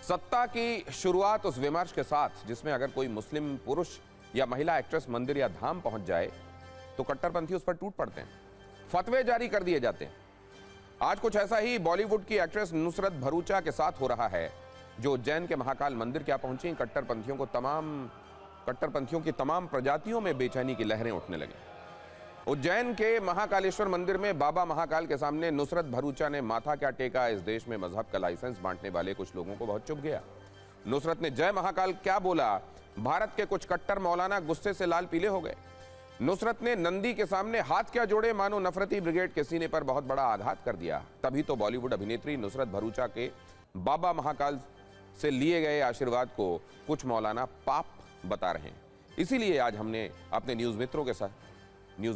सत्ता की शुरुआत उस विमर्श के साथ जिसमें अगर कोई मुस्लिम पुरुष या महिला एक्ट्रेस मंदिर या धाम पहुंच जाए तो कट्टरपंथी उस पर टूट पड़ते हैं, फतवे जारी कर दिए जाते हैं। आज कुछ ऐसा ही बॉलीवुड की एक्ट्रेस नुसरत भरूचा के साथ हो रहा है, जो उज्जैन के महाकाल मंदिर क्या पहुंची। कट्टरपंथियों की तमाम प्रजातियों में बेचैनी की लहरें उठने लगी। उज्जैन के महाकालेश्वर मंदिर में बाबा महाकाल के सामने नुसरत भरूचा ने माथा क्या टेका। इस देश में मजहब का लाइसेंस बांटने वाले कुछ लोगों को बहुत चुभ गया। नुसरत ने जय महाकाल क्या बोला, भारत के कुछ कट्टर मौलाना गुस्से से लाल पीले हो गए। नुसरत ने नंदी के सामने हाथ क्या जोड़े, मानो नफरती ब्रिगेड के सीने पर बहुत बड़ा आघात कर दिया। तभी तो बॉलीवुड अभिनेत्री नुसरत भरूचा के बाबा महाकाल से लिए गए आशीर्वाद को कुछ मौलाना पाप बता रहे हैं। इसीलिए आज हमने अपने न्यूज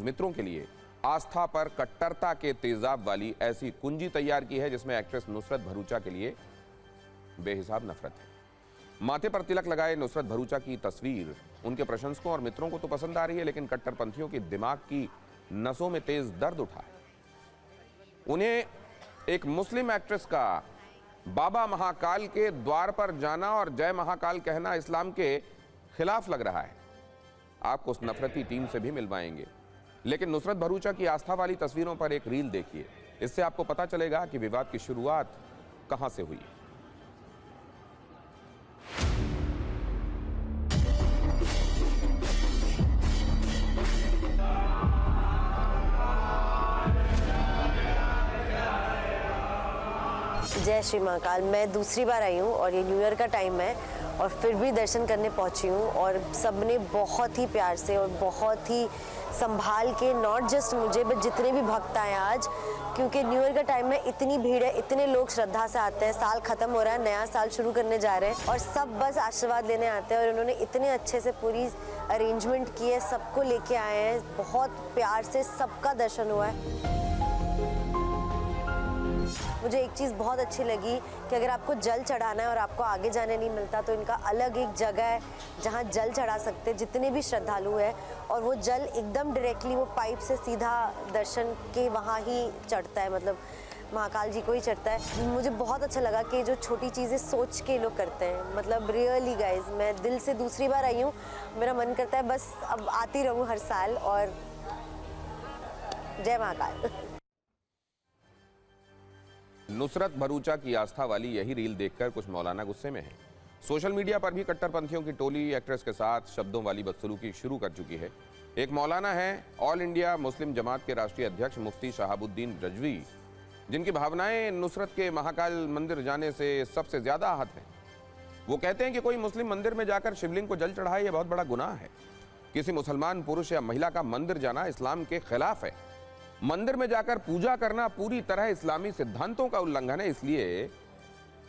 मित्रों के लिए आस्था पर कट्टरता के तेजाब वाली ऐसी कुंजी तैयार की है जिसमें एक्ट्रेस नुसरत भरूचा के लिए बेहिसाब नफरत है। माथे पर तिलक लगाए नुसरत भरूचा की तस्वीर उनके प्रशंसकों और मित्रों को तो पसंद आ रही है, लेकिन कट्टरपंथियों की दिमाग की नसों में तेज दर्द उठा है। उन्हें एक मुस्लिम एक्ट्रेस का बाबा महाकाल के द्वार पर जाना और जय महाकाल कहना इस्लाम के खिलाफ लग रहा है। आपको उस नफरती टीम से भी मिलवाएंगे, लेकिन नुसरत भरूचा की आस्था वाली तस्वीरों पर एक रील देखिए। इससे आपको पता चलेगा कि विवाद की शुरुआत कहां से हुई। जय श्री महाकाल। मैं दूसरी बार आई हूँ और ये न्यू ईयर का टाइम है और फिर भी दर्शन करने पहुँची हूँ और सबने बहुत ही प्यार से और बहुत ही संभाल के, नॉट जस्ट मुझे बट जितने भी भक्त आए आज, क्योंकि न्यू ईयर का टाइम में इतनी भीड़ है, इतने लोग श्रद्धा से आते हैं। साल खत्म हो रहा है, नया साल शुरू करने जा रहे हैं और सब बस आशीर्वाद लेने आते हैं और उन्होंने इतने अच्छे से पूरी अरेंजमेंट की है, सबको लेके आए हैं, बहुत प्यार से सबका दर्शन हुआ है। मुझे एक चीज़ बहुत अच्छी लगी कि अगर आपको जल चढ़ाना है और आपको आगे जाने नहीं मिलता तो इनका अलग एक जगह है जहाँ जल चढ़ा सकते हैं जितने भी श्रद्धालु हैं, और वो जल एकदम डायरेक्टली वो पाइप से सीधा दर्शन के वहाँ ही चढ़ता है, मतलब महाकाल जी को ही चढ़ता है। मुझे बहुत अच्छा लगा कि जो छोटी चीज़ें सोच के लोग करते हैं, मतलब रियली गाइज, मैं दिल से दूसरी बार आई हूँ। मेरा मन करता है बस अब आती रहूँ हर साल। और जय महाकाल। नुसरत भरूचा की आस्था वाली यही रील देखकर कुछ मौलाना गुस्से में हैं। सोशल मीडिया पर भी कट्टरपंथियों की टोली एक्ट्रेस के साथ शब्दों वाली बदसलूकी शुरू कर चुकी है। एक मौलाना है ऑल इंडिया मुस्लिम जमात के राष्ट्रीय अध्यक्ष मुफ्ती शहाबुद्दीन रजवी, जिनकी भावनाएं नुसरत के महाकाल मंदिर जाने से सबसे ज्यादा आहत हैं। वो कहते हैं कि कोई मुस्लिम मंदिर में जाकर शिवलिंग को जल चढ़ाए, यह बहुत बड़ा गुनाह है। किसी मुसलमान पुरुष या महिला का मंदिर जाना इस्लाम के खिलाफ है। मंदिर में जाकर पूजा करना पूरी तरह इस्लामी सिद्धांतों का उल्लंघन है।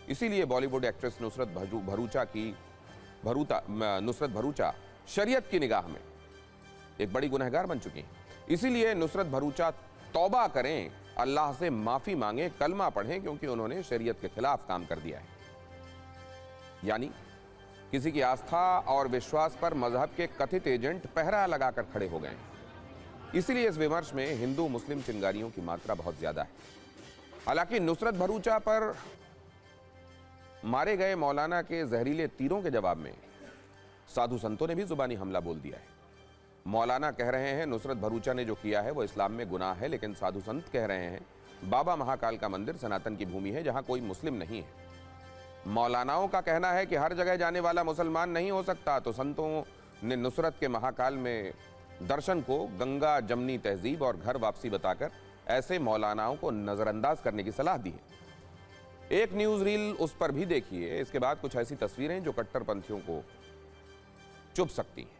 इसीलिए बॉलीवुड एक्ट्रेस नुसरत भरूचा शरीयत की निगाह में एक बड़ी गुनहगार बन चुकी हैं। इसीलिए नुसरत भरूचा तौबा करें, अल्लाह से माफी मांगे, कलमा पढ़ें, क्योंकि उन्होंने शरीयत के खिलाफ काम कर दिया है। यानी किसी की आस्था और विश्वास पर मजहब के कथित एजेंट पहरा लगाकर खड़े हो गए हैं। इसीलिए इस विमर्श में हिंदू मुस्लिम चिंगारियों की मात्रा बहुत ज्यादा है। हालांकि नुसरत भरूचा पर मारे गए मौलाना के जहरीले तीरों के जवाब में साधु संतों ने भी जुबानी हमला बोल दिया है। मौलाना कह रहे हैं नुसरत भरूचा ने जो किया है वो इस्लाम में गुनाह है, लेकिन साधु संत कह रहे हैं बाबा महाकाल का मंदिर सनातन की भूमि है जहां कोई मुस्लिम नहीं है। मौलानाओं का कहना है कि हर जगह जाने वाला मुसलमान नहीं हो सकता, तो संतों ने नुसरत के महाकाल में दर्शन को गंगा जमनी तहजीब और घर वापसी बताकर ऐसे मौलानाओं को नजरअंदाज करने की सलाह दी है। एक न्यूज रील उस पर भी देखिए। इसके बाद कुछ ऐसी तस्वीरें जो कट्टरपंथियों को चुभ सकती हैं।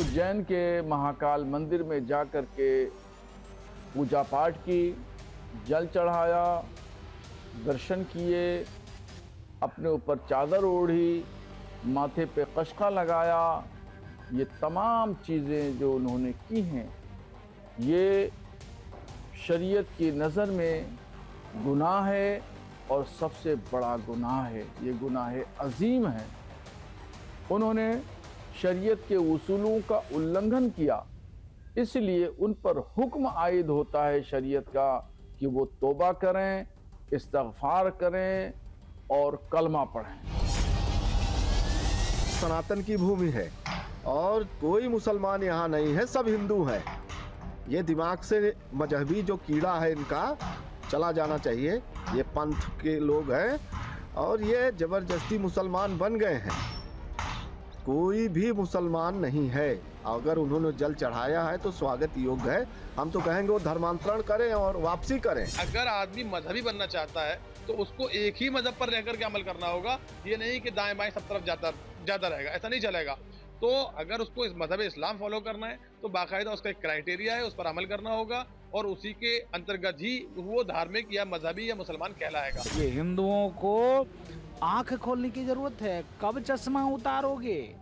उज्जैन के महाकाल मंदिर में जाकर के पूजा पाठ की, जल चढ़ाया, दर्शन किए, अपने ऊपर चादर ओढ़ी, माथे पे कशका लगाया। ये तमाम चीज़ें जो उन्होंने की हैं, ये शरीयत की नज़र में गुनाह है और सबसे बड़ा गुनाह है। ये गुनाह अजीम है। उन्होंने शरीयत के उसूलों का उल्लंघन किया, इसलिए उन पर हुक्म आयद होता है शरीयत का कि वो तौबा करें, इस्तगफार करें और कलमा पढ़ें। सनातन की भूमि है और कोई मुसलमान यहाँ नहीं है, सब हिंदू हैं। ये दिमाग से मजहबी जो कीड़ा है इनका चला जाना चाहिए। ये पंथ के लोग हैं और ये जबरदस्ती मुसलमान बन गए हैं। कोई भी मुसलमान नहीं है। अगर उन्होंने जल चढ़ाया है तो स्वागत योग्य है। हम तो कहेंगे वो धर्मांतरण करें और वापसी करें। अगर आदमी मजहबी बनना चाहता है तो उसको एक ही मजहब पर रहकर के अमल करना होगा। ये नहीं कि दाएं बाएं सब तरफ जाता रहेगा, ऐसा नहीं चलेगा। तो अगर उसको इस मजहब इस्लाम फॉलो करना है तो बाकायदा उसका एक क्राइटेरिया है, उस पर अमल करना होगा और उसी के अंतर्गत ही वो धार्मिक या मजहबी या मुसलमान कहलाएगा। ये हिंदुओं को आंख खोलने की जरूरत है। कब चश्मा उतारोगे?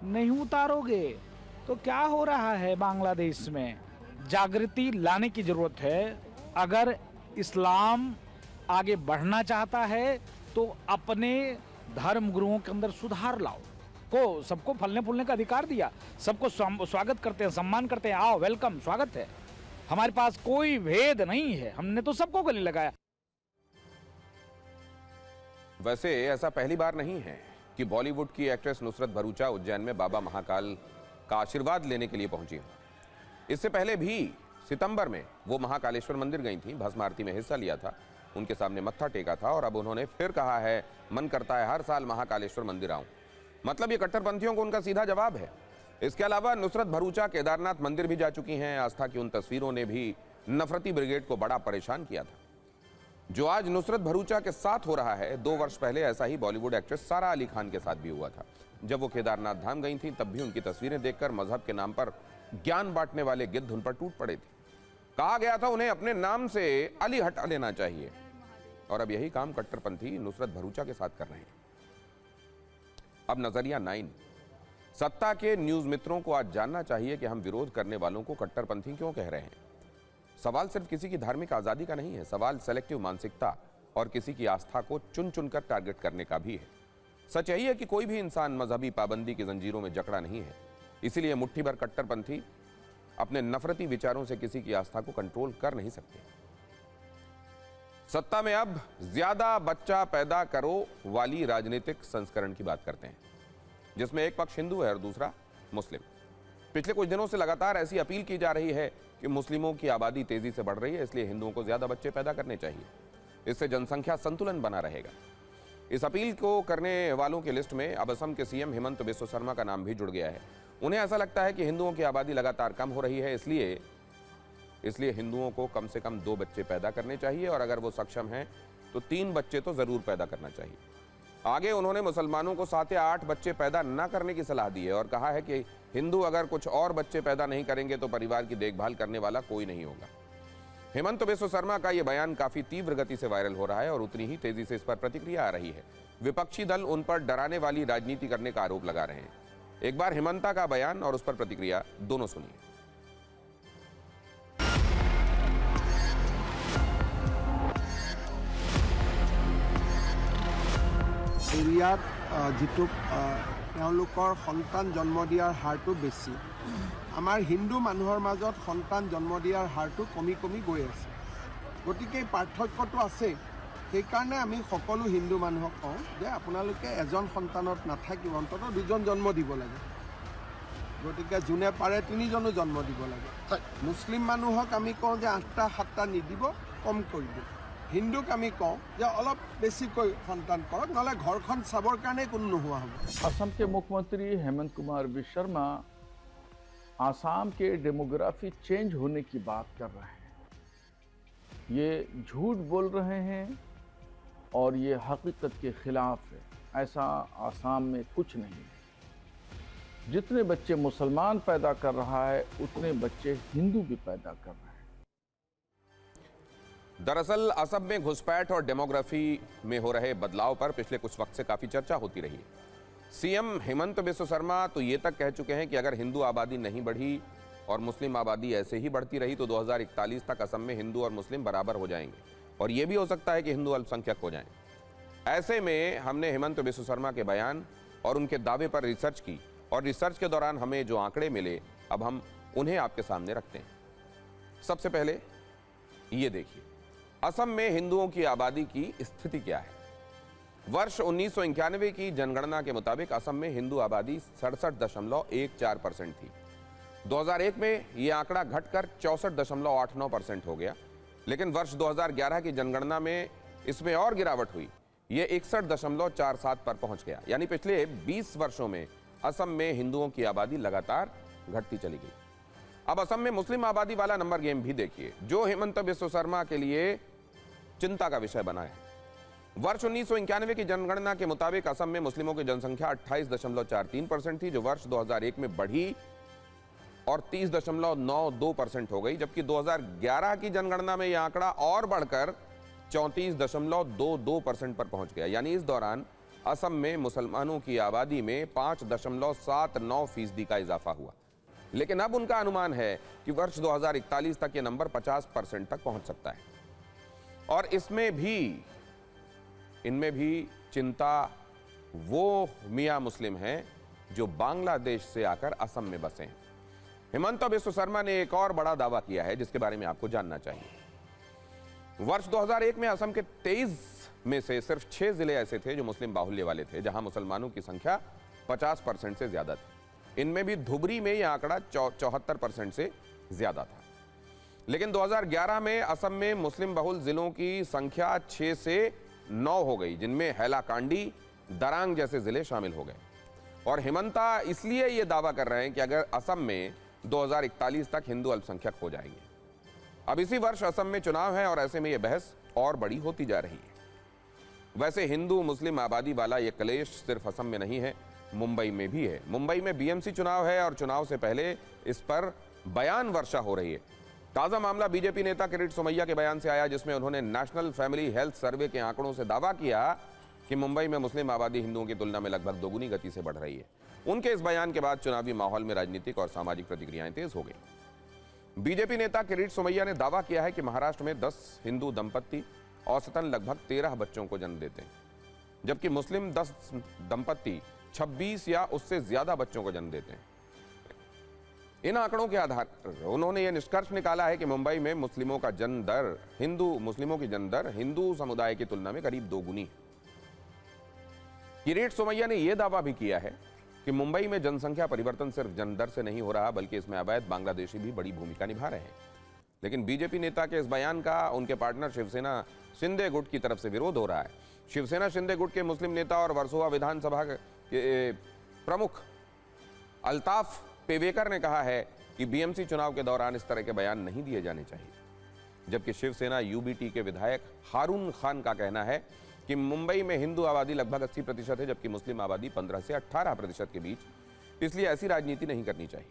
नहीं उतारोगे तो क्या हो रहा है बांग्लादेश में? जागृति लाने की जरूरत है। अगर इस्लाम आगे बढ़ना चाहता है तो अपने धर्म गुरुओं के अंदर सुधार लाओ। को सबको फलने फूलने का अधिकार दिया, सबको स्वागत करते हैं, सम्मान करते हैं, आओ वेलकम, स्वागत है। हमारे पास कोई भेद नहीं है, हमने तो सबको गले लगाया। वैसे ऐसा पहली बार नहीं है कि बॉलीवुड की एक्ट्रेस नुसरत भरूचा उज्जैन में बाबा महाकाल का आशीर्वाद लेने के लिए पहुंची हैं। इससे पहले भी सितंबर में वो महाकालेश्वर मंदिर गई थी, भस्म आरती में हिस्सा लिया था, उनके सामने मत्था टेका था और अब उन्होंने फिर कहा है मन करता है हर साल महाकालेश्वर मंदिर आऊं। मतलब ये कट्टरपंथियों को उनका सीधा जवाब है। इसके अलावा नुसरत भरूचा केदारनाथ मंदिर भी जा चुकी हैं। आस्था की उन तस्वीरों ने भी नफरती ब्रिगेड को बड़ा परेशान किया था। जो आज नुसरत भरूचा के साथ हो रहा है, 2 वर्ष पहले ऐसा ही बॉलीवुड एक्ट्रेस सारा अली खान के साथ भी हुआ था। जब वो केदारनाथ धाम गई थी तब भी उनकी तस्वीरें देखकर मजहब के नाम पर ज्ञान बांटने वाले गिद्ध उन पर टूट पड़े थे। कहा गया था उन्हें अपने नाम से अली हटा लेना चाहिए और अब यही काम कट्टरपंथी नुसरत भरूचा के साथ कर रहे हैं। अब नजरिया 9। सत्ता के न्यूज मित्रों को आज जानना चाहिए कि हम विरोध करने वालों को कट्टरपंथी क्यों कह रहे हैं। सवाल सिर्फ किसी की धार्मिक आजादी का नहीं है, सवाल सेलेक्टिव मानसिकता और किसी की आस्था को चुन चुनकर टारगेट करने का भी है। सच यही है कि कोई भी इंसान मजहबी पाबंदी की जंजीरों में जकड़ा नहीं है, इसीलिए मुट्ठी भर कट्टरपंथी अपने नफरती विचारों से किसी की आस्था को कंट्रोल कर नहीं सकते। सत्ता में अब ज्यादा बच्चा पैदा करो वाली राजनीतिक संस्करण की बात करते हैं, जिसमें एक पक्ष हिंदू है और दूसरा मुस्लिम। पिछले कुछ दिनों से लगातार ऐसी अपील की जा रही है कि मुस्लिमों की आबादी तेजी से बढ़ रही है, इसलिए हिंदुओं को ज्यादा बच्चे पैदा करने चाहिए, इससे जनसंख्या संतुलन बना रहेगा। इस अपील को करने वालों की लिस्ट में अब असम के सीएम हेमंत बिस्वा शर्मा का नाम भी जुड़ गया है। उन्हें ऐसा लगता है कि हिंदुओं की आबादी लगातार कम हो रही है, इसलिए हिंदुओं को कम से कम 2 बच्चे पैदा करने चाहिए और अगर वो सक्षम हैं तो 3 बच्चे तो जरूर पैदा करना चाहिए। आगे उन्होंने मुसलमानों को 7 या 8 बच्चे पैदा न करने की सलाह दी है और कहा है कि हिंदू अगर कुछ और बच्चे पैदा नहीं करेंगे तो परिवार की देखभाल करने वाला कोई नहीं होगा। हेमंत बिस्वा शर्मा का यह बयान काफी तीव्र गति से वायरल हो रहा है और उतनी ही तेजी से इस पर प्रतिक्रिया आ रही है। विपक्षी दल उन पर डराने वाली राजनीति करने का आरोप लगा रहे हैं। एक बार हेमंता का बयान और उस पर प्रतिक्रिया दोनों सुनिए। এৰিয়াত যিটো তেওঁলোকৰ সন্তান জন্ম দিয়াৰ হাৰটো বেছি। আমাৰ হিন্দু মানুহৰ মাজত সন্তান জন্ম দিয়াৰ হাৰটো কমি কমি গৈ আছে। গতিকে এই পাৰ্থক্যটো আছে। সেইকাৰণে আমি সকলো হিন্দু মানুহক কওঁ যে আপোনালোকে এজন সন্তানত নাথাকিব, অন্ততঃ 2জন জন্ম দিব লাগে। গতিকে যোনে পাৰে 3জনো জন্ম দিব লাগে। মুছলিম মানুহক আমি কওঁ যে 8টা 7টা নিদিব, কম কৰিব। হিন্দুক আমি কওঁ যে অলপ বেছিকৈ সন্তান কৰক, নহ'লে ঘৰখন চাবৰ কাৰণে কোনো নোহোৱা হ'ব। असम के मुख्यमंत्री हेमंत कुमार बिस्वा शर्मा आसाम के डेमोग्राफी चेंज होने की बात कर रहे हैं। ये झूठ बोल रहे हैं और ये हकीकत के खिलाफ है। ऐसा आसाम में कुछ नहीं है। जितने बच्चे मुसलमान पैदा कर रहा है उतने बच्चे हिंदू भी पैदा कर रहे हैं। दरअसल असम में घुसपैठ और डेमोग्राफी में हो रहे बदलाव पर पिछले कुछ वक्त से काफी चर्चा होती रही है। सीएम हेमंत बिस्वा शर्मा तो ये तक कह चुके हैं कि अगर हिंदू आबादी नहीं बढ़ी और मुस्लिम आबादी ऐसे ही बढ़ती रही तो 2041 तक असम में हिंदू और मुस्लिम बराबर हो जाएंगे और ये भी हो सकता है कि हिंदू अल्पसंख्यक हो जाएं। ऐसे में हमने हेमंत बिस्वा शर्मा के बयान और उनके दावे पर रिसर्च की और रिसर्च के दौरान हमें जो आंकड़े मिले अब हम उन्हें आपके सामने रखते हैं। सबसे पहले ये देखिए, असम में हिंदुओं की आबादी की स्थिति क्या है। वर्ष 1991 की जनगणना के मुताबिक असम में हिंदू आबादी 67.14% थी। 2001 में यह आंकड़ा घटकर 64.89% हो गया, लेकिन वर्ष 2011 की जनगणना में इसमें और गिरावट हुई, यह 61.47 पर पहुंच गया। यानी पिछले 20 वर्षों में असम में हिंदुओं की आबादी लगातार घटती चली गई। अब असम में मुस्लिम आबादी वाला नंबर गेम भी देखिए, जो हेमंत बिस्व शर्मा के लिए चिंता का विषय बना है। वर्ष 1991 की जनगणना के मुताबिक असम में मुस्लिमों की जनसंख्या 28.43% थी, जो वर्ष 2001 में बढ़ी और 30.92% हो गई, जबकि 2011 की जनगणना में यह आंकड़ा और बढ़कर 34.22% पर पहुंच गया। यानी इस दौरान असम में मुसलमानों की आबादी में 5.79% का इजाफा हुआ। लेकिन अब उनका अनुमान है कि वर्ष 2041 तक यह नंबर 50% तक पहुंच सकता है। और इनमें भी चिंता वो मियां मुस्लिम हैं जो बांग्लादेश से आकर असम में बसे हैं। हेमंत बिस्व शर्मा ने एक और बड़ा दावा किया है जिसके बारे में आपको जानना चाहिए। वर्ष 2001 में असम के 23 में से सिर्फ 6 जिले ऐसे थे जो मुस्लिम बाहुल्य वाले थे, जहां मुसलमानों की संख्या 50% से ज्यादा थी। इनमें भी धुबरी में यह आंकड़ा 74% से ज्यादा था। लेकिन 2011 में असम में मुस्लिम बहुल जिलों की संख्या 6 से 9 हो गई, जिनमें हैलाकांडी, दरांग जैसे जिले शामिल हो गए। और हेमंता इसलिए यह दावा कर रहे हैं कि अगर असम में 2041 तक हिंदू अल्पसंख्यक हो जाएंगे। अब इसी वर्ष असम में चुनाव है और ऐसे में यह बहस और बड़ी होती जा रही है। वैसे हिंदू मुस्लिम आबादी वाला यह क्लेश सिर्फ असम में नहीं है, मुंबई में भी है। मुंबई में बीएमसी चुनाव है और चुनाव से पहले इस पर बयान वर्षा हो रही है। ताजा मामला बीजेपी नेता किरीट सोमैया के बयान से आया, जिसमें उन्होंने नेशनल फैमिली हेल्थ सर्वे के आंकड़ों से दावा किया कि मुंबई में मुस्लिम आबादी हिंदुओं की तुलना में लगभग दोगुनी गति से बढ़ रही है। उनके इस बयान के बाद चुनावी माहौल में राजनीतिक और सामाजिक प्रतिक्रियाएं तेज हो गई। बीजेपी नेता किरीट सोमैया ने दावा किया है कि महाराष्ट्र में 10 हिंदू दंपत्ति औसतन लगभग 13 बच्चों को जन्म देते हैं, जबकि मुस्लिम 10 दंपत्ति 26 या उससे ज्यादा बच्चों को जन्म देते हैं। इन आंकड़ों के आधार पर उन्होंने यह निष्कर्ष निकाला है कि मुंबई में मुस्लिमों का जन्म दर मुस्लिमों की जन्म दर हिंदू समुदाय की तुलना में करीब दोगुनी है। किरीट सोमैया ने यह दावा भी किया है कि मुंबई में जनसंख्या परिवर्तन सिर्फ जन्म दर से नहीं हो रहा, बल्कि इसमें अवैध बांग्लादेशी भी बड़ी भूमिका निभा रहे हैं। लेकिन बीजेपी नेता के इस बयान का उनके पार्टनर शिवसेना शिंदे गुट की तरफ से विरोध हो रहा है। शिवसेना शिंदे गुट के मुस्लिम नेता और वर्सोवा विधानसभा के प्रमुख अल्ताफ पेवेकर ने कहा है कि बीएमसी चुनाव के दौरान इस तरह के बयान नहीं दिए जाने चाहिए, जबकि शिवसेना यूबीटी के विधायक हारून खान का कहना है कि मुंबई में हिंदू आबादी लगभग 80% है, जबकि मुस्लिम आबादी 15 से 18% के बीच, इसलिए ऐसी राजनीति नहीं करनी चाहिए।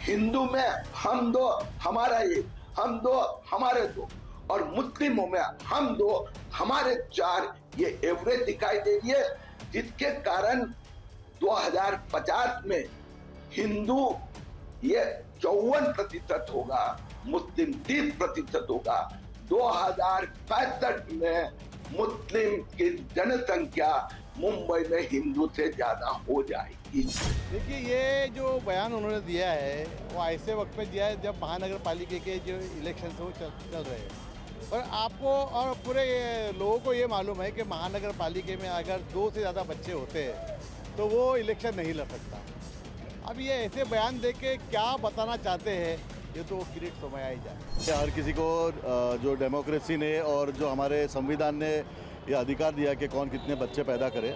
हिंदू में हम दो हमारा एक, हम दो हमारे दो, और मुस्लिमों में हम दो हमारे चार, ये एवरेज दिखाई दे रही है, जिसके कारण 2050 में हिंदू ये 54% होगा, मुस्लिम 30% होगा। 2065 में मुस्लिम की जनसंख्या मुंबई में हिंदू से ज्यादा हो जाएगी। देखिए, ये जो बयान उन्होंने दिया है वो ऐसे वक्त पे दिया है जब महानगर पालिका के जो इलेक्शन वो चल रहे हैं, और आपको और पूरे लोगों को ये मालूम है कि महानगर पालिका में अगर 2 से ज़्यादा बच्चे होते हैं तो वो इलेक्शन नहीं लड़ सकता। अब ये ऐसे बयान दे के क्या बताना चाहते हैं, ये तो किरीट सोमैया ही जाने। हर किसी को जो डेमोक्रेसी ने और जो हमारे संविधान ने ये अधिकार दिया कि कौन कितने बच्चे पैदा करे,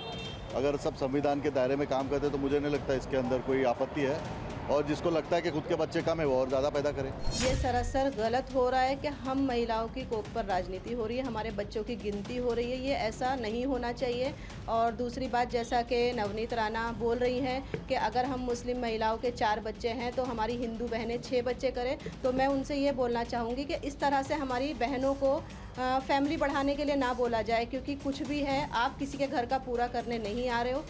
अगर सब संविधान के दायरे में काम करते तो मुझे नहीं लगता इसके अंदर कोई आपत्ति है। और जिसको लगता है कि खुद के बच्चे कम है वो और ज़्यादा पैदा करे। ये सरासर गलत हो रहा है कि हम महिलाओं की कोख पर राजनीति हो रही है, हमारे बच्चों की गिनती हो रही है, ये ऐसा नहीं होना चाहिए। और दूसरी बात, जैसा कि नवनीत राणा बोल रही हैं कि अगर हम मुस्लिम महिलाओं के 4 बच्चे हैं तो हमारी हिंदू बहनें 6 बच्चे करें, तो मैं उनसे ये बोलना चाहूँगी कि इस तरह से हमारी बहनों को फैमिली बढ़ाने के लिए ना बोला जाए, क्योंकि कुछ भी है, आप किसी के घर का पूरा करने नहीं आ रहे हो।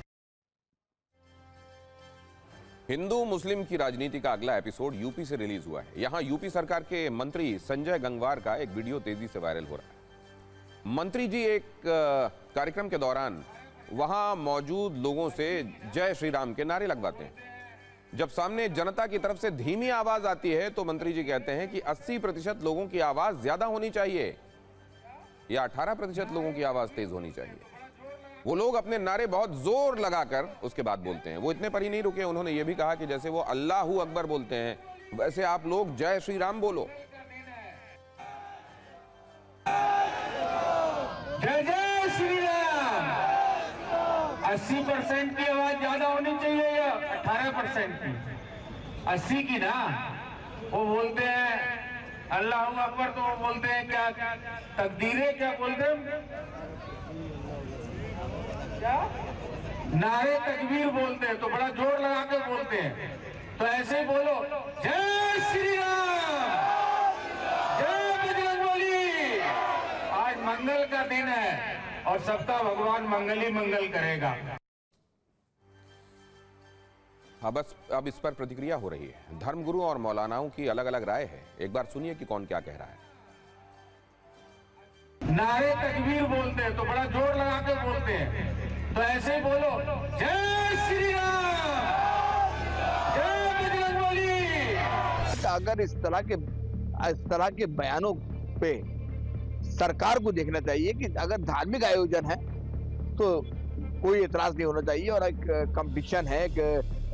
हिंदू मुस्लिम की राजनीति का अगला एपिसोड यूपी से रिलीज हुआ है। यहां यूपी सरकार के मंत्री संजय गंगवार का एक वीडियो तेजी से वायरल हो रहा है। मंत्री जी एक कार्यक्रम के दौरान वहां मौजूद लोगों से जय श्री राम के नारे लगवाते हैं। जब सामने जनता की तरफ से धीमी आवाज आती है तो मंत्री जी कहते हैं कि 80% लोगों की आवाज ज्यादा होनी चाहिए या 18% लोगों की आवाज तेज होनी चाहिए। वो लोग अपने नारे बहुत जोर लगाकर उसके बाद बोलते हैं। वो इतने पर ही नहीं रुके, उन्होंने ये भी कहा कि जैसे वो अल्लाहू अकबर बोलते हैं वैसे आप लोग जय श्री राम बोलो। जय जय श्री राम। 80% की आवाज ज्यादा होनी चाहिए या 18% की? 80 की ना। वो बोलते हैं अल्लाहू अकबर, तो वो बोलते हैं क्या तकदीरें, क्या बोलते हैं, क्या नारे तकबीर बोलते हैं, तो बड़ा जोर लगा कर बोलते हैं। तो ऐसे ही बोलो जय श्री राम, जय बजरंगबली। आज मंगल का दिन है और सबका भगवान मंगल ही मंगल करेगा। अब इस पर प्रतिक्रिया हो रही है। धर्मगुरु और मौलानाओं की अलग अलग राय है। एक बार सुनिए कि कौन क्या कह रहा है। नारे तकबीर बोलते हैं, तो बड़ा जोर लगा कर बोलते हैं। तो ऐसे ही बोलो जय श्री राम, जय बजरंगबली। अगर इस तरह के बयानों पे सरकार को देखना चाहिए कि अगर धार्मिक आयोजन है तो कोई एतराज नहीं होना चाहिए, और एक कंपटीशन है,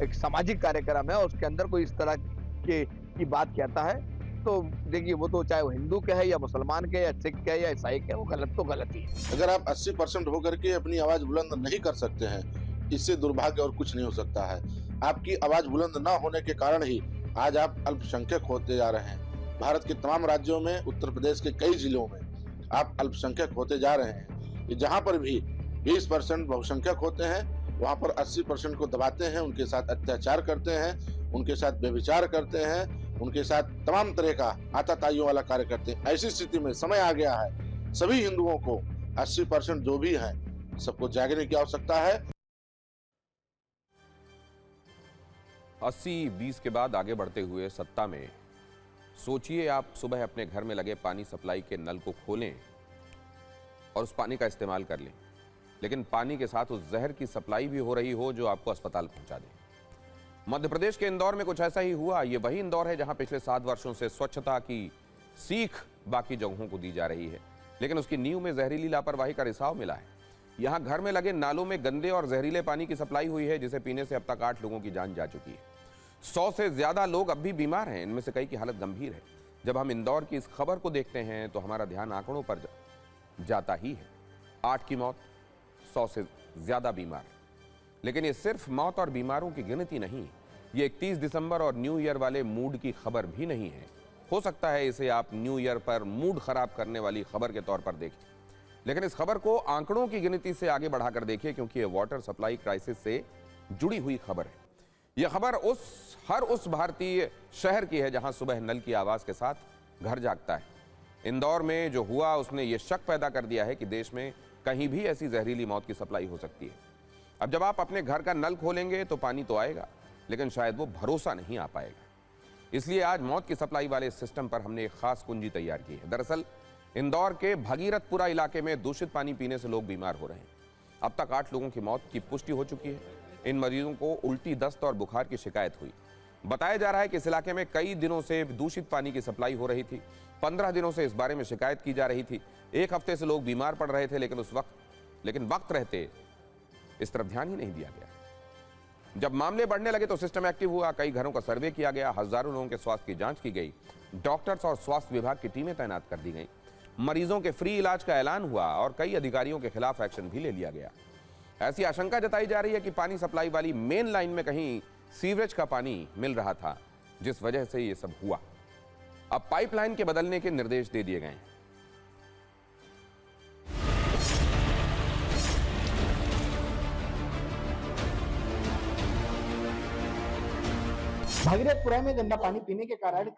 एक सामाजिक कार्यक्रम है और उसके अंदर कोई इस तरह की बात कहता है तो देखिए, वो तो चाहे वो हिंदू के है या मुसलमान के या सिख के या ईसाई के, वो गलत तो गलत ही है। अगर आप 80% होकर के अपनी आवाज बुलंद नहीं कर सकते हैं, इससे दुर्भाग्य और कुछ नहीं हो सकता है। आपकी आवाज बुलंद ना होने के कारण ही आज आप अल्पसंख्यक होते जा रहे हैं। भारत के तमाम राज्यों में, उत्तर प्रदेश के कई जिलों में आप अल्पसंख्यक होते जा रहे हैं। जहाँ पर भी 20% बहुसंख्यक होते हैं, वहाँ पर 80% को दबाते हैं, उनके साथ अत्याचार करते हैं, उनके साथ व्यभिचार करते हैं, उनके साथ तमाम तरह का आताताइयों वाला कार्य करते हैं। ऐसी स्थिति में समय आ गया है सभी हिंदुओं को 80% जो भी है सबको जागने की आवश्यकता है। 80-20 के बाद आगे बढ़ते हुए सत्ता में सोचिए, आप सुबह अपने घर में लगे पानी सप्लाई के नल को खोलें और उस पानी का इस्तेमाल कर लें, लेकिन पानी के साथ उस जहर की सप्लाई भी हो रही हो जो आपको अस्पताल पहुंचा दे। मध्य प्रदेश के इंदौर में कुछ ऐसा ही हुआ। ये वही इंदौर है जहां पिछले 7 वर्षों से स्वच्छता की सीख बाकी जगहों को दी जा रही है, लेकिन उसकी नींव में जहरीली लापरवाही का रिसाव मिला है। यहां घर में लगे नालों में गंदे और जहरीले पानी की सप्लाई हुई है, जिसे पीने से अब तक 8 लोगों की जान जा चुकी है। 100 से ज्यादा लोग अब भी बीमार हैं, इनमें से कई की हालत गंभीर है। जब हम इंदौर की इस खबर को देखते हैं तो हमारा ध्यान आंकड़ों पर जाता ही है। 8 की मौत, 100 से ज्यादा बीमार। लेकिन ये सिर्फ मौत और बीमारों की गिनती नहीं, ये 31 दिसंबर और न्यू ईयर वाले मूड की खबर भी नहीं है। हो सकता है इसे आप न्यू ईयर पर मूड खराब करने वाली खबर के तौर पर देखें, लेकिन इस खबर को आंकड़ों की गिनती से आगे बढ़ाकर देखिए, क्योंकि ये वाटर सप्लाई क्राइसिस से जुड़ी हुई खबर है। यह खबर हर उस भारतीय शहर की है जहां सुबह नल की आवाज के साथ घर जागता है। इंदौर में जो हुआ उसने ये शक पैदा कर दिया है कि देश में कहीं भी ऐसी जहरीली मौत की सप्लाई हो सकती है। अब जब आप अपने घर का नल खोलेंगे तो पानी तो आएगा, लेकिन शायद वो भरोसा नहीं आ पाएगा। इसलिए आज मौत की सप्लाई वाले इस सिस्टम पर हमने एक खास कुंजी तैयार की है। दरअसल इंदौर के भगीरथपुरा इलाके में दूषित पानी पीने से लोग बीमार हो रहे हैं। अब तक 8 लोगों की मौत की पुष्टि हो चुकी है। इन मरीजों को उल्टी, दस्त और बुखार की शिकायत हुई। बताया जा रहा है कि इस इलाके में कई दिनों से दूषित पानी की सप्लाई हो रही थी। 15 दिनों से इस बारे में शिकायत की जा रही थी। 1 हफ्ते से लोग बीमार पड़ रहे थे, लेकिन वक्त रहते इस तरफ ध्यान ही नहीं दिया गया। जब मामले बढ़ने लगे तो सिस्टम एक्टिव हुआ। कई घरों का सर्वे किया गया, हजारों लोगों के स्वास्थ्य की जांच की गई, डॉक्टर्स और स्वास्थ्य विभाग की टीमें तैनात कर दी गई, मरीजों के फ्री इलाज का ऐलान हुआ और कई अधिकारियों के खिलाफ एक्शन भी ले लिया गया। ऐसी आशंका जताई जा रही है कि पानी सप्लाई वाली मेन लाइन में कहीं सीवरेज का पानी मिल रहा था, जिस वजह से ये सब हुआ। अब पाइपलाइन के बदलने के निर्देश दे दिए गए हैं। भगीरथपुरा में गंदा पानी पीने के कारण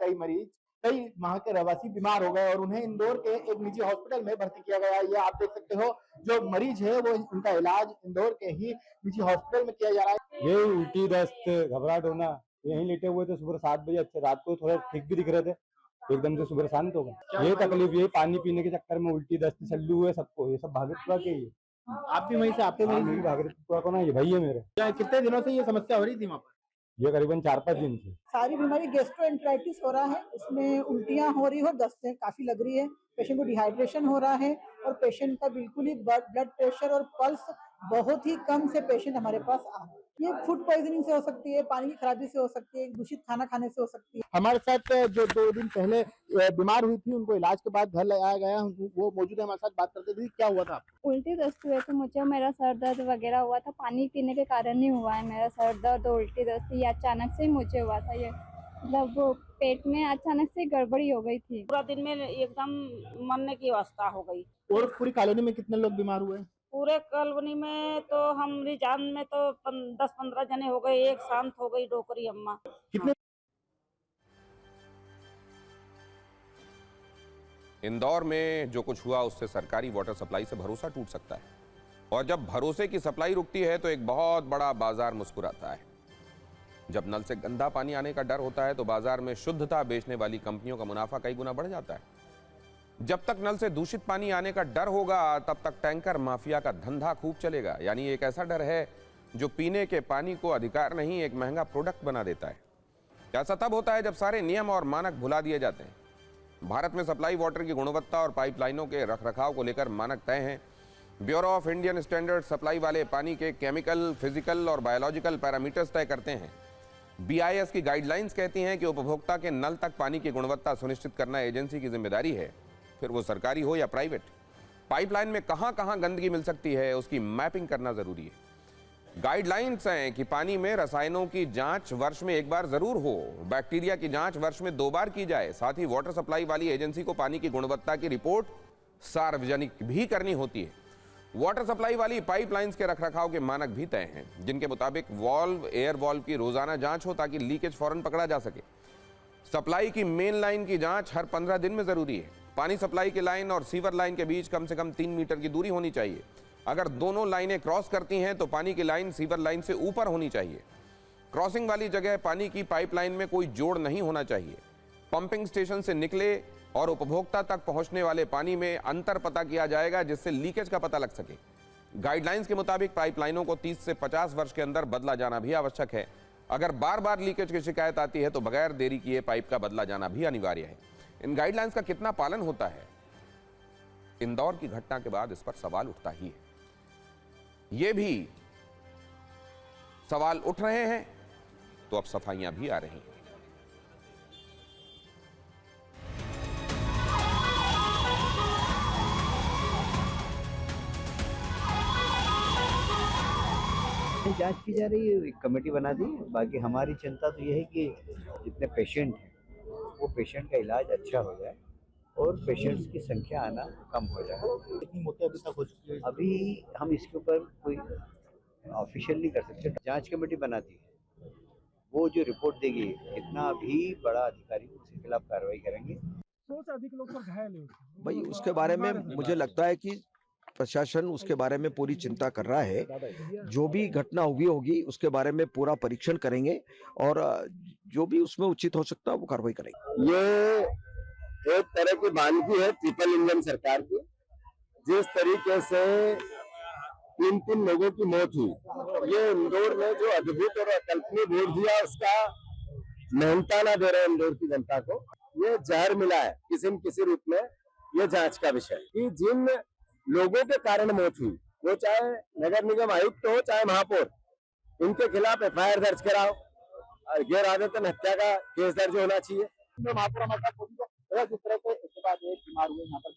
कई वहां के रहवासी बीमार हो गए और उन्हें इंदौर के एक निजी हॉस्पिटल में भर्ती किया गया। ये आप देख सकते हो, जो मरीज है वो उनका इलाज इंदौर के ही निजी हॉस्पिटल में किया जा रहा है। ये उल्टी, दस्त, घबराहट होना, यहीं लेटे हुए थे सुबह 7 बजे। अच्छे रात को थोड़ा ठीक भी दिख रहे थे, एकदम से सुबह शांत हो गए। ये तकलीफ, ये पानी पीने के चक्कर में उल्टी, दस्त, सल्लू हुए सबको, ये सब भगीरथपुरा के ही। आप भी वहीं से आपके वहीं मेरी भागीरथी को ना ये भाई है मेरे। कितने दिनों से ये समस्या हो रही थी वहाँ पर? ये करीबन 4-5 दिन से। सारी बीमारी गैस्ट्रोएंटेराइटिस हो रहा है, उसमें उल्टियां हो रही है और दस्त काफी लग रही है, पेशेंट को डिहाइड्रेशन हो रहा है और पेशेंट का बिल्कुल ही ब्लड प्रेशर और पल्स बहुत ही कम से पेशेंट हमारे पास आ रहे हैं। ये फूड पॉइजनिंग से हो सकती है, पानी की खराबी से हो सकती है, दूषित खाना खाने से हो सकती है। हमारे साथ जो 2 दिन पहले बीमार हुई थी, उनको इलाज के बाद घर लाया गया, वो मौजूद है हमारे साथ, बात करते थे। क्या हुआ था? उल्टी दस्त हुए थे मुझे, मेरा सर दर्द वगैरह हुआ था, पानी पीने के कारण ही हुआ है मेरा सर दर्द और उल्टी दस्त। ये अचानक से मुझे हुआ था, ये मतलब वो पेट में अचानक से गड़बड़ी हो गई थी, पूरा दिन में एकदम मरने की अवस्था हो गई। और पूरी कॉलोनी में कितने लोग बीमार हुए? पूरे कॉलोनी में तो हमारी जान में तो 10-15 जने हो गए, एक शांत हो गई डोकरी अम्मा। कितने? इंदौर में जो कुछ हुआ उससे सरकारी वाटर सप्लाई से भरोसा टूट सकता है, और जब भरोसे की सप्लाई रुकती है तो एक बहुत बड़ा बाजार मुस्कुराता है। जब नल से गंदा पानी आने का डर होता है तो बाजार में शुद्धता बेचने वाली कंपनियों का मुनाफा कई गुना बढ़ जाता है। जब तक नल से दूषित पानी आने का डर होगा तब तक टैंकर माफिया का धंधा खूब चलेगा। यानी एक ऐसा डर है जो पीने के पानी को अधिकार नहीं, एक महंगा प्रोडक्ट बना देता है। ऐसा तब होता है जब सारे नियम और मानक भुला दिए जाते हैं। भारत में सप्लाई वाटर की गुणवत्ता और पाइपलाइनों के रखरखाव को लेकर मानक तय हैं। Bureau of Indian standard supply वाले पानी के केमिकल, फिजिकल और बायोलॉजिकल पैरामीटर्स तय करते हैं। BIS की गाइडलाइंस कहती हैं कि उपभोक्ता के नल तक पानी की गुणवत्ता सुनिश्चित करना एजेंसी की जिम्मेदारी है, फिर वो सरकारी हो या प्राइवेट। पाइपलाइन में कहां-कहां गंदगी मिल सकती है उसकी मैपिंग करना जरूरी है। गाइडलाइंस हैं कि पानी में रसायनों की जांच वर्ष में 1 बार जरूर हो, बैक्टीरिया की जांच वर्ष में 2 बार की जाए। साथ ही वाटर सप्लाई वाली एजेंसी को पानी की गुणवत्ता की रिपोर्ट सार्वजनिक भी करनी होती है। वाटर सप्लाई वाली पाइपलाइंस के रखरखाव के मानक भी तय हैं, जिनके मुताबिक वाल्व, एयर वाल्व की रोजाना जांच हो ताकि लीकेज फौरन पकड़ा जा सके। सप्लाई की मेन लाइन की जांच हर 15 दिन में जरूरी है। पानी सप्लाई की लाइन और सीवर लाइन के बीच कम से कम 3 मीटर की दूरी होनी चाहिए। अगर दोनों लाइनें क्रॉस करती हैं तो पानी की लाइन सीवर लाइन से ऊपर होनी चाहिए। क्रॉसिंग वाली जगह पानी की पाइपलाइन में कोई जोड़ नहीं होना चाहिए। पंपिंग स्टेशन से निकले और उपभोक्ता तक पहुंचने वाले पानी में अंतर पता किया जाएगा, जिससे लीकेज का पता लग सके। गाइडलाइंस के मुताबिक पाइपलाइनों को 30 से 50 वर्ष के अंदर बदला जाना भी आवश्यक है। अगर बार बार लीकेज की शिकायत आती है तो बगैर देरी किए पाइप का बदला जाना भी अनिवार्य है। इन गाइडलाइंस का कितना पालन होता है, इंदौर की घटना के बाद इस पर सवाल उठता ही है। ये भी सवाल उठ रहे हैं तो अब सफाइयां भी आ रही हैं। जांच की जा रही है, एक कमेटी बना दी। बाकी हमारी चिंता तो ये है कि जितने पेशेंट हैं वो पेशेंट का इलाज अच्छा हो जाए और पेशेंट्स की संख्या आना कम हो जाए। कितनी मौतें अभी तक हो चुकी है? अभी हम इसके ऊपर कोई ऑफिशियल नहीं कर सकते। जांच कमेटी बना दी है, वो जो रिपोर्ट देगी इतना भी बड़ा अधिकारी उसके खिलाफ कार्रवाई करेंगे। 100 से अधिक लोग घायल हैं भाई, उसके बारे में मुझे लगता है कि प्रशासन उसके बारे में पूरी चिंता कर रहा है। जो भी घटना हुई होगी उसके बारे में पूरा परीक्षण करेंगे और जो भी उसमें उचित हो सकता है वो कार्रवाई करेंगे। ये एक तरह की वानगी है ट्रिपल इंजन सरकार की। जिस तरीके से 3 लोगों की मौत हुई, ये इंदौर में जो अद्भुत और अकल्पनीय वोट दिया उसका मेहनताना दे रहे इंदौर की जनता को। ये जहर मिला है किसी न किसी रूप में। ये जांच का विषय कि जिन लोगों के कारण मौत हुई, वो चाहे नगर निगम आयुक्त हो चाहे महापौर, इनके खिलाफ FIR दर्ज कराओ। गैर आदतन हत्या का केस दर्ज होना चाहिए। जिस तरह से इसके बाद एक बीमार हुए यहाँ पर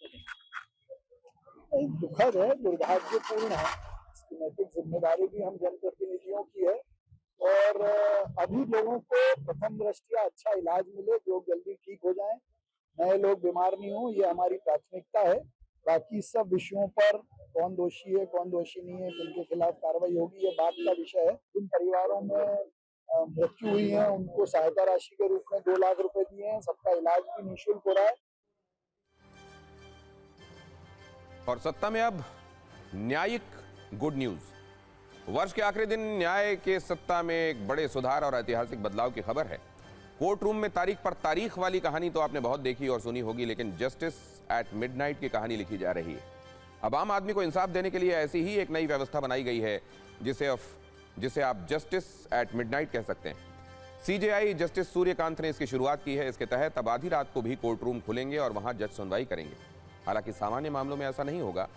दुखद है, दुर्भाग्यपूर्ण है। इसकी नैतिक जिम्मेदारी भी हम जनप्रतिनिधियों की है और अभी लोगों को प्रथम दृष्टया अच्छा इलाज मिले, लोग जल्दी ठीक हो जाएं, नए लोग बीमार नहीं हो, ये हमारी प्राथमिकता है। बाकी सब विषयों पर कौन दोषी है कौन दोषी नहीं है, जिनके खिलाफ कार्रवाई होगी, ये बात का विषय है। जिन परिवारों में मृत्यु हुई है उनको सहायता राशि के रूप में 2 लाख रुपए दिए हैं। सबका इलाज भी निःशुल्क हो रहा है। और सत्ता में अब न्यायिक गुड न्यूज। वर्ष के आखिरी दिन न्याय के सत्ता में एक बड़े सुधार और ऐतिहासिक बदलाव की खबर है। कोर्ट रूम में तारीख पर तारीख वाली कहानी तो आपने बहुत देखी और सुनी होगी, लेकिन जस्टिस एट मिडनाइट की कहानी लिखी जा रही है। अब आम आदमी को इंसाफ देने के लिए ऐसी ही एक नई व्यवस्था बनाई गई है जिसे आप जस्टिस एट मिडनाइट कह सकते हैं। सीजेआई जस्टिस सूर्यकांत ने इसकी शुरुआत की है। इसके तहत अब आधी रात को भी कोर्ट रूम खुलेंगे और वहां जज सुनवाई करेंगे। हालांकि सामान्य मामलों में ऐसा नहीं होगा,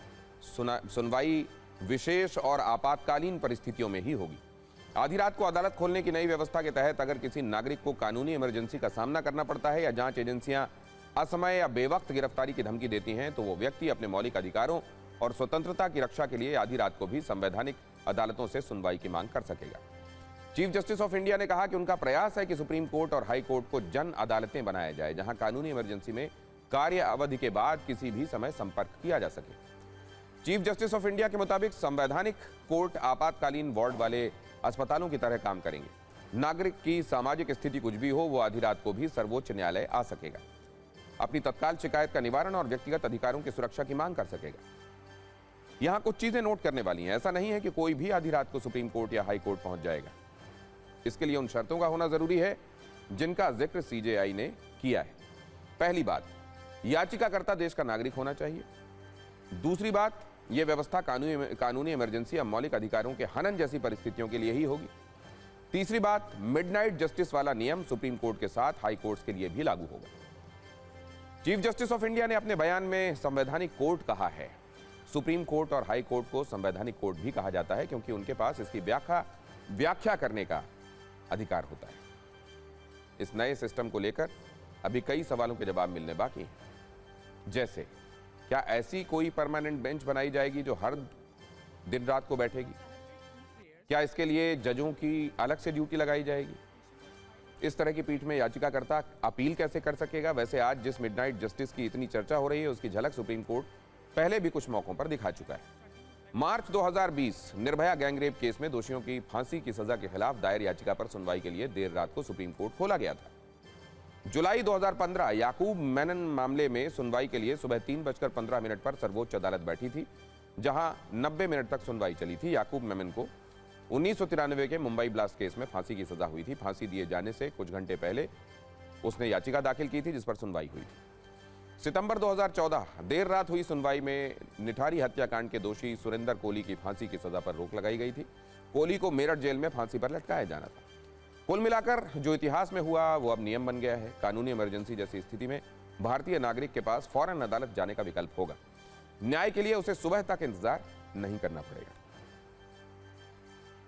सुनवाई विशेष और आपातकालीन परिस्थितियों में ही होगी। आधी रात को अदालत खोलने की नई व्यवस्था के तहत अगर किसी नागरिक को कानूनी इमरजेंसी का सामना करना पड़ता है या जांच एजेंसियां असमय या बेवक्त गिरफ्तारी की धमकी देती हैं, तो वो व्यक्ति अपने मौलिक अधिकारों और स्वतंत्रता की रक्षा के लिए आधी रात को भी संवैधानिक अदालतों से सुनवाई की मांग कर सकेगा। चीफ जस्टिस ऑफ इंडिया ने कहा कि उनका प्रयास है कि सुप्रीम कोर्ट और हाई कोर्ट को जन अदालतें बनाया जाए, जहां कानूनी इमरजेंसी में कार्य अवधि के बाद किसी भी समय संपर्क किया जा सके। चीफ जस्टिस ऑफ इंडिया के मुताबिक संवैधानिक कोर्ट आपातकालीन वार्ड वाले अस्पतालों की तरह काम करेंगे। नागरिक की सामाजिक स्थिति कुछ भी हो, वो आधी रात को भी सर्वोच्च न्यायालय आ सकेगा, अपनी तत्काल शिकायत का निवारण और व्यक्तिगत अधिकारों की सुरक्षा की मांग कर सकेगा। यहां कुछ चीजें नोट करने वाली हैं। ऐसा नहीं है कि कोई भी आधी रात को सुप्रीम कोर्ट या हाई कोर्ट पहुंच जाएगा। इसके लिए उन शर्तों का होना जरूरी है जिनका जिक्र सीजेआई ने किया है। पहली बात, याचिकाकर्ता देश का नागरिक होना चाहिए। दूसरी बात, यह व्यवस्था कानूनी इमरजेंसी या मौलिक अधिकारों के हनन जैसी परिस्थितियों के लिए ही होगी। तीसरी बात, मिडनाइट जस्टिस वाला नियम सुप्रीम कोर्ट के साथ हाई कोर्ट के लिए भी लागू होगा। चीफ जस्टिस ऑफ इंडिया ने अपने बयान में संवैधानिक कोर्ट कहा है। सुप्रीम कोर्ट और हाई कोर्ट को संवैधानिक कोर्ट भी कहा जाता है क्योंकि उनके पास इसकी व्याख्या करने का अधिकार होता है। इस नए सिस्टम को लेकर अभी कई सवालों के जवाब मिलने बाकी हैं। जैसे, क्या ऐसी कोई परमानेंट बेंच बनाई जाएगी जो हर दिन रात को बैठेगी? क्या इसके लिए जजों की अलग से ड्यूटी लगाई जाएगी? इस तरह की पीठ में याचिकाकर्ता अपील कैसे कर सकेगा? वैसे आज जिस मिडनाइट जस्टिस की इतनी चर्चा हो रही है, उसकी झलक सुप्रीम कोर्ट पहले भी कुछ मौकों पर दिखा चुका है। मार्च 2020 निर्भया गैंगरेप केस में दोषियों की फांसी की सजा के खिलाफ दायर याचिका पर सुनवाई के लिए देर रात को सुप्रीम कोर्ट खोला गया था। जुलाई 2015 याकूब मेनन मामले में सुनवाई के लिए सुबह 3:15 पर सर्वोच्च अदालत बैठी थी, जहां 90 मिनट तक सुनवाई चली थी। याकूब मेनन को 1993 के मुंबई ब्लास्ट केस में फांसी की सजा हुई थी। फांसी दिए जाने से कुछ घंटे पहले उसने याचिका दाखिल की थी जिस पर सुनवाई हुई थी। सितंबर 2014 देर रात हुई सुनवाई में निठारी हत्याकांड के दोषी सुरेंद्र कोहली की फांसी की सजा पर रोक लगाई गई थी। कोहली को मेरठ जेल में फांसी पर लटकाया जाना था। कुल मिलाकर जो इतिहास में हुआ वो अब नियम बन गया है। कानूनी इमरजेंसी जैसी स्थिति में भारतीय नागरिक के पास फौरन अदालत जाने का विकल्प होगा। न्याय के लिए उसे सुबह तक इंतजार नहीं करना पड़ेगा।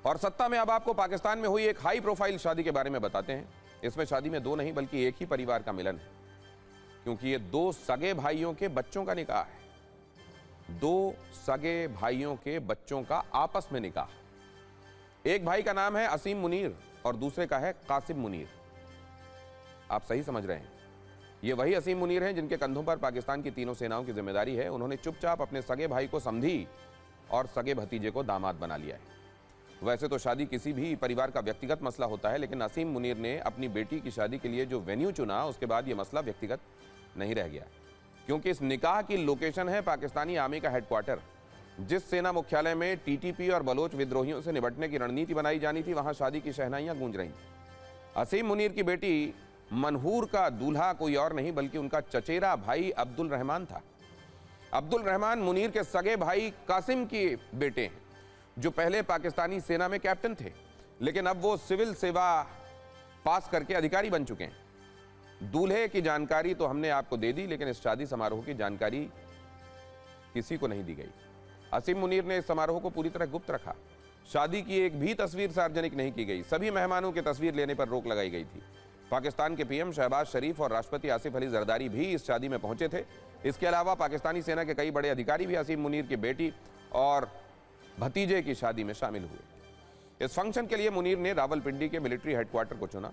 और सत्ता में अब आपको पाकिस्तान में हुई एक हाई प्रोफाइल शादी के बारे में बताते हैं। इसमें शादी में दो नहीं बल्कि एक ही परिवार का मिलन है, क्योंकि ये दो सगे भाइयों के बच्चों का निकाह है। दो सगे भाइयों के बच्चों का आपस में निकाह। एक भाई का नाम है असीम मुनीर और दूसरे का है कासिम मुनीर। आप सही समझ रहे हैं, ये वही असीम मुनीर हैं जिनके कंधों पर पाकिस्तान की तीनों सेनाओं की जिम्मेदारी है। उन्होंने चुपचाप अपने सगे भाई को समधी और सगे भतीजे को दामाद बना लिया है। वैसे तो शादी किसी भी परिवार का व्यक्तिगत मसला होता है, लेकिन असीम मुनीर ने अपनी बेटी की शादी के लिए जो वेन्यू चुना, उसके बाद यह मसला व्यक्तिगत नहीं रह गया, क्योंकि इस निकाह की लोकेशन है पाकिस्तानी आर्मी का हेडक्वार्टर। जिस सेना मुख्यालय में टीटीपी और बलोच विद्रोहियों से निपटने की रणनीति बनाई जानी थी, वहां शादी की शहनाइयां गूंज रही। असीम मुनीर की बेटी मनहूर का दूल्हा कोई और नहीं बल्कि उनका चचेरा भाई अब्दुल रहमान था। अब्दुल रहमान मुनीर के सगे भाई कासिम के बेटे हैं, जो पहले पाकिस्तानी सेना में कैप्टन थे, लेकिन अब वो सिविल सेवा पास करके अधिकारी बन चुके हैं। दूल्हे की जानकारी तो हमने आपको दे दी, लेकिन इस शादी समारोह की जानकारी किसी को नहीं दी गई। असीम मुनीर ने इस समारोह को पूरी तरह गुप्त रखा। शादी की एक भी तस्वीर सार्वजनिक नहीं की गई। सभी मेहमानों की तस्वीर लेने पर रोक लगाई गई थी। पाकिस्तान के पीएम शहबाज शरीफ और राष्ट्रपति आसिफ अली जरदारी भी इस शादी में पहुंचे थे। इसके अलावा पाकिस्तानी सेना के कई बड़े अधिकारी भी असीम मुनीर की बेटी और भतीजे की शादी में शामिल हुए। इस फंक्शन के लिए मुनीर ने रावलपिंडी के मिलिट्री हेडक्वार्टर को चुना।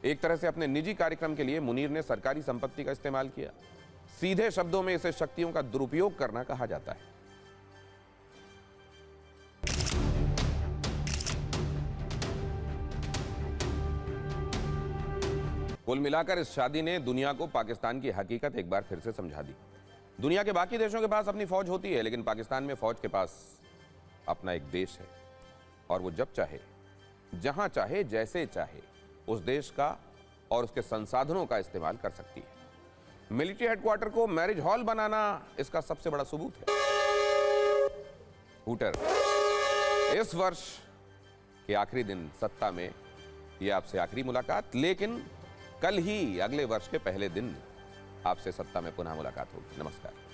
एक तरह से अपने निजी कार्यक्रम के लिए मुनीर ने सरकारी संपत्ति का इस्तेमाल किया। सीधे शब्दों में इसे शक्तियों का दुरुपयोग करना कहा जाता है। कुल मिलाकर इस शादी ने दुनिया को पाकिस्तान की हकीकत एक बार फिर से समझा दी। दुनिया के बाकी देशों के पास अपनी फौज होती है, लेकिन पाकिस्तान में फौज के पास अपना एक देश है, और वो जब चाहे, जहां चाहे, जैसे चाहे उस देश का और उसके संसाधनों का इस्तेमाल कर सकती है। मिलिट्री हेडक्वार्टर को मैरिज हॉल बनाना इसका सबसे बड़ा सबूत है। हूटर। इस वर्ष के आखिरी दिन सत्ता में ये आपसे आखिरी मुलाकात, लेकिन कल ही अगले वर्ष के पहले दिन आपसे सत्ता में पुनः मुलाकात होगी। नमस्कार।